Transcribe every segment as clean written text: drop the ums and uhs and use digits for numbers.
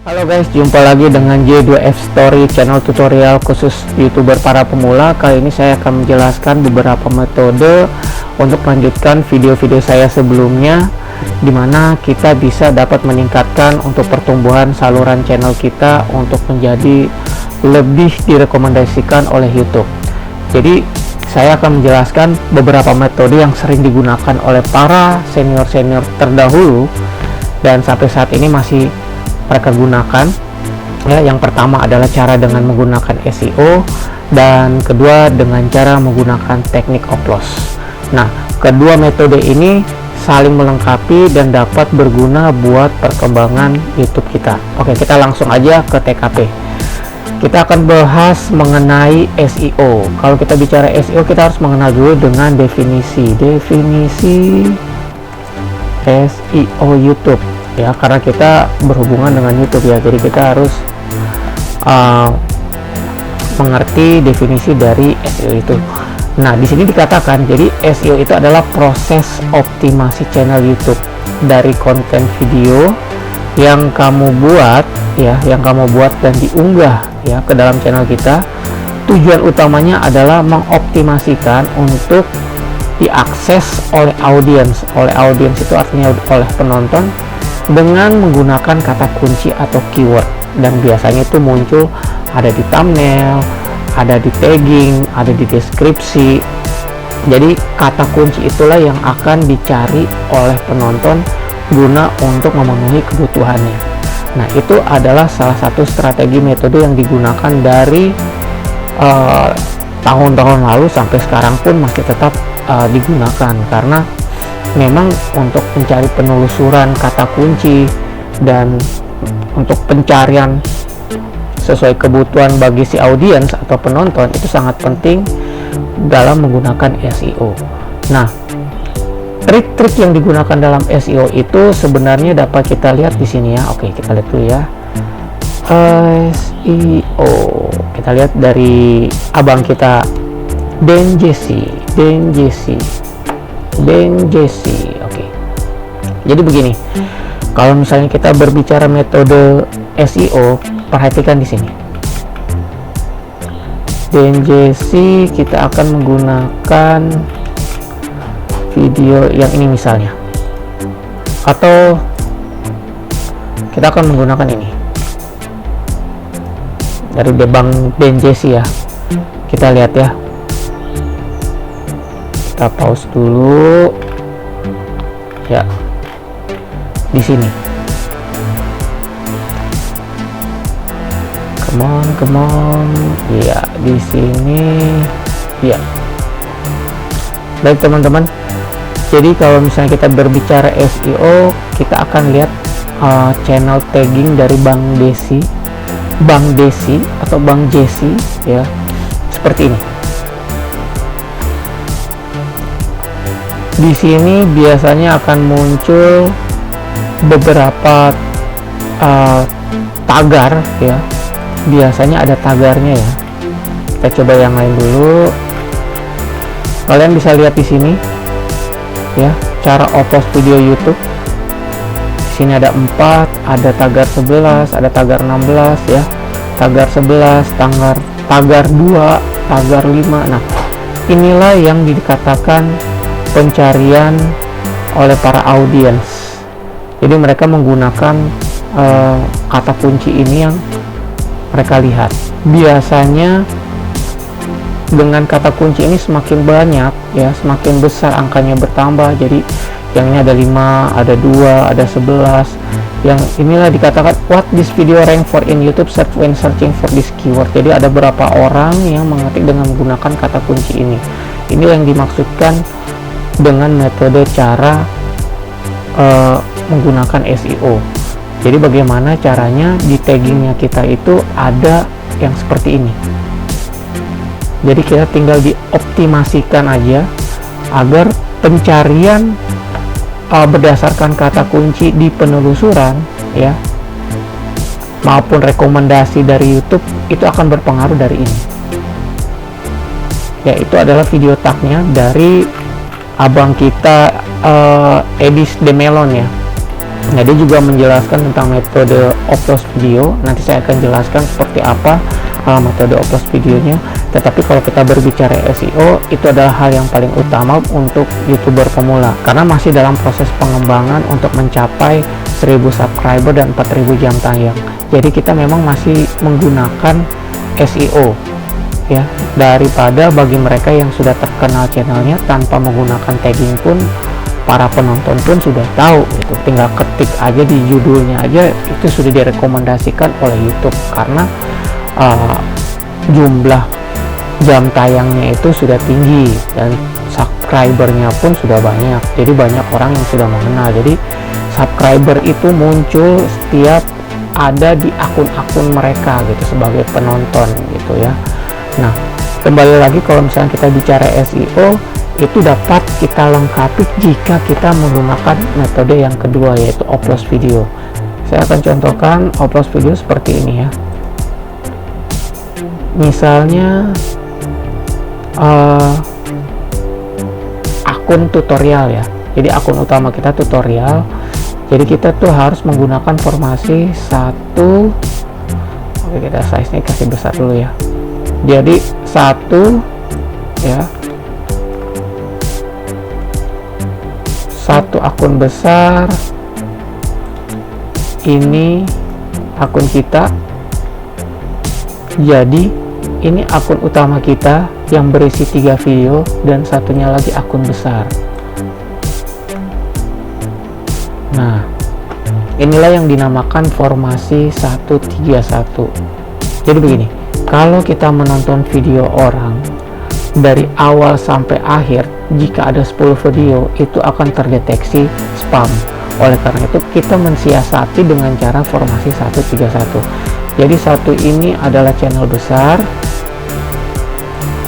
Halo guys, jumpa lagi dengan J2F Story, channel tutorial khusus YouTuber para pemula. Kali ini saya akan menjelaskan beberapa metode untuk melanjutkan video-video saya sebelumnya, dimana kita bisa dapat meningkatkan untuk pertumbuhan saluran channel kita untuk menjadi lebih direkomendasikan oleh YouTube. Jadi saya akan menjelaskan beberapa metode yang sering digunakan oleh para senior-senior terdahulu dan sampai saat ini masih mereka gunakan. Ya, yang pertama adalah cara dengan menggunakan SEO, dan kedua dengan cara menggunakan teknik oplos. Nah, kedua metode ini saling melengkapi dan dapat berguna buat perkembangan YouTube kita. Oke, kita langsung aja ke TKP. Kita akan bahas mengenai SEO. Kalau kita bicara SEO, kita harus mengenal dulu dengan definisi SEO YouTube. Ya, karena kita berhubungan dengan YouTube ya, jadi kita harus mengerti definisi dari SEO itu. Nah, di sini dikatakan, jadi SEO itu adalah proses optimasi channel YouTube dari konten video yang kamu buat ya, dan diunggah ya ke dalam channel kita. Tujuan utamanya adalah mengoptimasikan untuk diakses oleh audiens. Oleh audiens itu artinya oleh penonton, dengan menggunakan kata kunci atau keyword, dan biasanya itu muncul ada di thumbnail, ada di tagging, ada di deskripsi. Jadi kata kunci itulah yang akan dicari oleh penonton guna untuk memenuhi kebutuhannya. Nah, itu adalah salah satu strategi metode yang digunakan dari tahun-tahun lalu sampai sekarang pun masih tetap digunakan, karena memang untuk mencari penelusuran kata kunci dan untuk pencarian sesuai kebutuhan bagi si audiens atau penonton itu sangat penting dalam menggunakan SEO. Nah, trik-trik yang digunakan dalam SEO itu sebenarnya dapat kita lihat di sini ya. Oke, kita lihat dulu ya. SEO. Kita lihat dari abang kita Ben Jesse. Oke. Jadi begini. Kalau misalnya kita berbicara metode SEO, perhatikan di sini. Ben Jesse, kita akan menggunakan video yang ini misalnya. Atau kita akan menggunakan ini. Dari Bang Ben Jesse ya. Kita lihat ya. Kita pause dulu ya, di sini. Come on ya, di sini ya. Baik teman-teman, jadi kalau misalnya kita berbicara SEO, kita akan lihat channel tagging dari Bang Desi atau Bang Jesse ya, seperti ini. Di sini biasanya akan muncul beberapa tagar ya. Biasanya ada tagarnya ya. Kita coba yang lain dulu. Kalian bisa lihat di sini ya, cara oplos video YouTube. Di sini ada 4, ada tagar 11, ada tagar 16 ya. Tagar 11, tagar 2, tagar 5. Nah, inilah yang dikatakan pencarian oleh para audiens. Jadi mereka menggunakan kata kunci ini yang mereka lihat. Biasanya dengan kata kunci ini semakin banyak ya, semakin besar angkanya bertambah. Jadi yang ini ada 5, ada 2, ada 11. Yang inilah dikatakan what this video rank for in YouTube search when searching for this keyword. Jadi ada berapa orang yang mengetik dengan menggunakan kata kunci ini. Ini yang dimaksudkan dengan metode cara menggunakan SEO. Jadi bagaimana caranya di taggingnya kita itu ada yang seperti ini. Jadi kita tinggal dioptimasikan aja agar pencarian berdasarkan kata kunci di penelusuran ya, maupun rekomendasi dari YouTube itu akan berpengaruh dari ini. Ya, itu adalah video tagnya dari abang kita Edis De Melon ya. Nah, dia juga menjelaskan tentang metode upload video. Nanti saya akan jelaskan seperti apa metode upload videonya. Tetapi kalau kita berbicara SEO, itu adalah hal yang paling utama untuk YouTuber pemula, karena masih dalam proses pengembangan untuk mencapai 1000 subscriber dan 4000 jam tayang. Jadi kita memang masih menggunakan SEO ya, daripada bagi mereka yang sudah terkenal channelnya tanpa menggunakan tagging pun para penonton pun sudah tahu gitu. Tinggal ketik aja di judulnya aja itu sudah direkomendasikan oleh YouTube, karena jumlah jam tayangnya itu sudah tinggi dan subscribernya pun sudah banyak. Jadi banyak orang yang sudah mengenal. Jadi subscriber itu muncul setiap ada di akun-akun mereka gitu sebagai penonton gitu ya. Nah, kembali lagi kalau misalnya kita bicara SEO, itu dapat kita lengkapi jika kita menggunakan metode yang kedua, yaitu upload video. Saya akan contohkan upload video seperti ini ya. Misalnya akun tutorial ya. Jadi akun utama kita tutorial. Jadi kita tuh harus menggunakan formasi 1. Oke, kita size nya kasih besar dulu ya. Jadi 1 ya. 1 akun besar, ini akun kita. Jadi ini akun utama kita yang berisi 3 video dan satunya lagi akun besar. Nah, inilah yang dinamakan formasi 131. Jadi begini, kalau kita menonton video orang dari awal sampai akhir, jika ada 10 video itu akan terdeteksi spam. Oleh karena itu kita mensiasati dengan cara formasi 131. Jadi 1 ini adalah channel besar,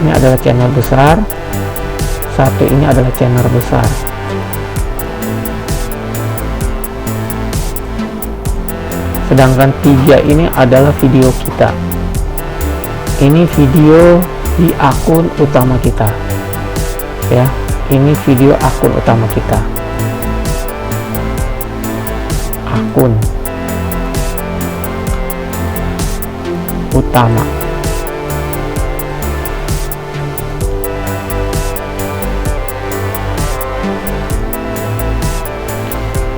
ini adalah channel besar, 1 ini adalah channel besar. Sedangkan 3 ini adalah video kita. Ini video di akun utama kita ya, ini video akun utama kita, akun utama.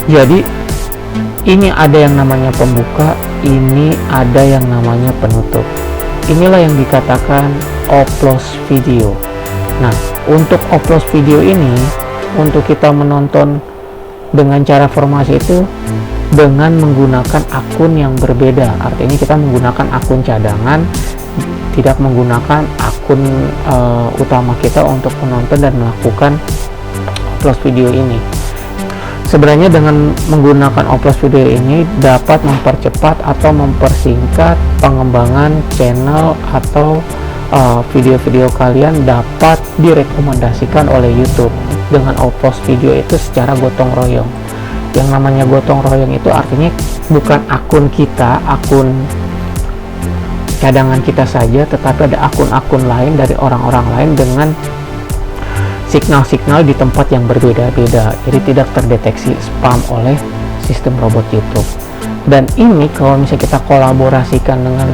Jadi ini ada yang namanya pembuka, ini ada yang namanya penutup. Inilah yang dikatakan upload video. Nah, untuk upload video ini, untuk kita menonton dengan cara formasi itu dengan menggunakan akun yang berbeda. Artinya kita menggunakan akun cadangan, tidak menggunakan akun utama kita untuk menonton dan melakukan upload video ini. Sebenarnya dengan menggunakan upload video ini dapat mempercepat atau mempersingkat pengembangan channel atau video-video kalian dapat direkomendasikan oleh YouTube dengan upload video itu secara gotong royong. Yang namanya gotong royong itu artinya bukan akun kita, akun cadangan kita saja, tetapi ada akun-akun lain dari orang-orang lain dengan signal-signal di tempat yang berbeda-beda, jadi tidak terdeteksi spam oleh sistem robot YouTube. Dan ini kalau misalnya kita kolaborasikan dengan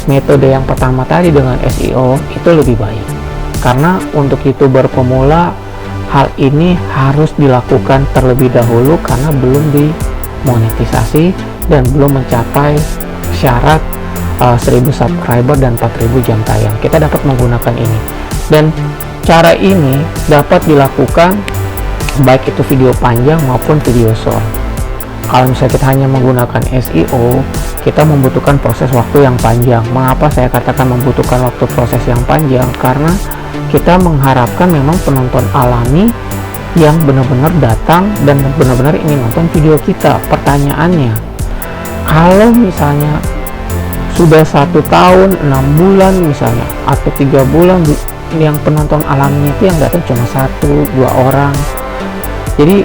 metode yang pertama tadi dengan SEO, itu lebih baik, karena untuk YouTuber pemula hal ini harus dilakukan terlebih dahulu karena belum dimonetisasi dan belum mencapai syarat 1000 subscriber dan 4000 jam tayang. Kita dapat menggunakan ini, dan cara ini dapat dilakukan baik itu video panjang maupun video short. Kalau misalnya kita hanya menggunakan SEO, kita membutuhkan proses waktu yang panjang. Mengapa saya katakan membutuhkan waktu proses yang panjang? Karena kita mengharapkan memang penonton alami yang benar-benar datang dan benar-benar ingin nonton video kita. Pertanyaannya, kalau misalnya sudah 1 tahun, 6 bulan misalnya, atau 3 bulan, yang penonton alaminya itu yang datang cuma 1-2 orang. Jadi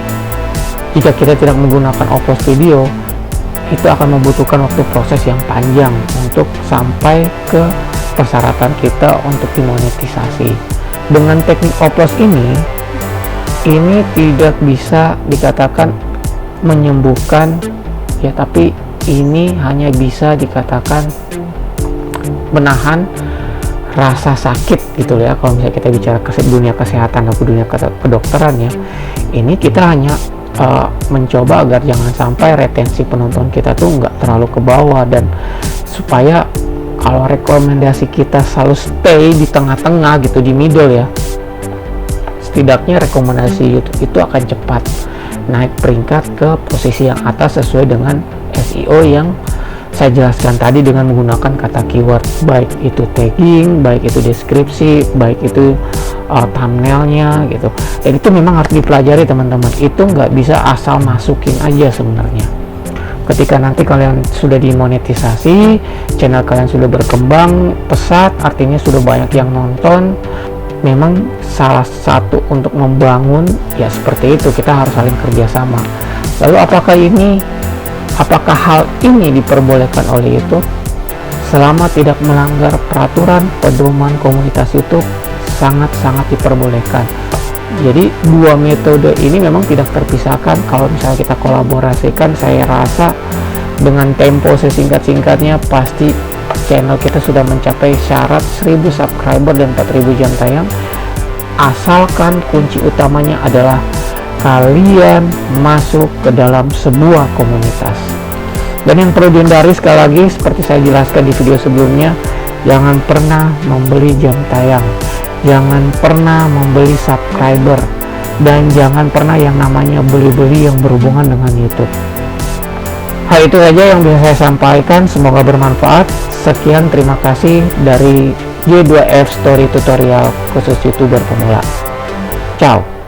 jika kita tidak menggunakan upload video, itu akan membutuhkan waktu proses yang panjang untuk sampai ke persyaratan kita untuk dimonetisasi. Dengan teknik upload ini tidak bisa dikatakan menyembuhkan ya, tapi ini hanya bisa dikatakan menahan rasa sakit gitu ya. Kalau misalnya kita bicara dunia kesehatan atau dunia kedokteran ya, ini kita hanya mencoba agar jangan sampai retensi penonton kita tuh nggak terlalu ke bawah, dan supaya kalau rekomendasi kita selalu stay di tengah-tengah gitu, di middle ya, setidaknya rekomendasi YouTube itu akan cepat naik peringkat ke posisi yang atas sesuai dengan SEO yang saya jelaskan tadi dengan menggunakan kata keyword, baik itu tagging, baik itu deskripsi, baik itu thumbnailnya gitu. Dan itu memang harus dipelajari teman-teman, itu nggak bisa asal masukin aja sebenarnya. Ketika nanti kalian sudah dimonetisasi, channel kalian sudah berkembang pesat, artinya sudah banyak yang nonton, memang salah satu untuk membangun ya seperti itu, kita harus saling kerjasama. Lalu apakah hal ini diperbolehkan oleh YouTube? Selama tidak melanggar peraturan pedoman komunitas YouTube, sangat-sangat diperbolehkan. Jadi dua metode ini memang tidak terpisahkan. Kalau misalnya kita kolaborasikan, saya rasa dengan tempo sesingkat-singkatnya pasti channel kita sudah mencapai syarat 1000 subscriber dan 4000 jam tayang, asalkan kunci utamanya adalah kalian masuk ke dalam sebuah komunitas. Dan yang perlu dihindari sekali lagi, seperti saya jelaskan di video sebelumnya, jangan pernah membeli jam tayang, jangan pernah membeli subscriber, dan jangan pernah yang namanya beli-beli yang berhubungan dengan YouTube. Hal itu saja yang bisa saya sampaikan, semoga bermanfaat. Sekian, terima kasih dari J2F Story Tutorial khusus YouTuber pemula. Ciao.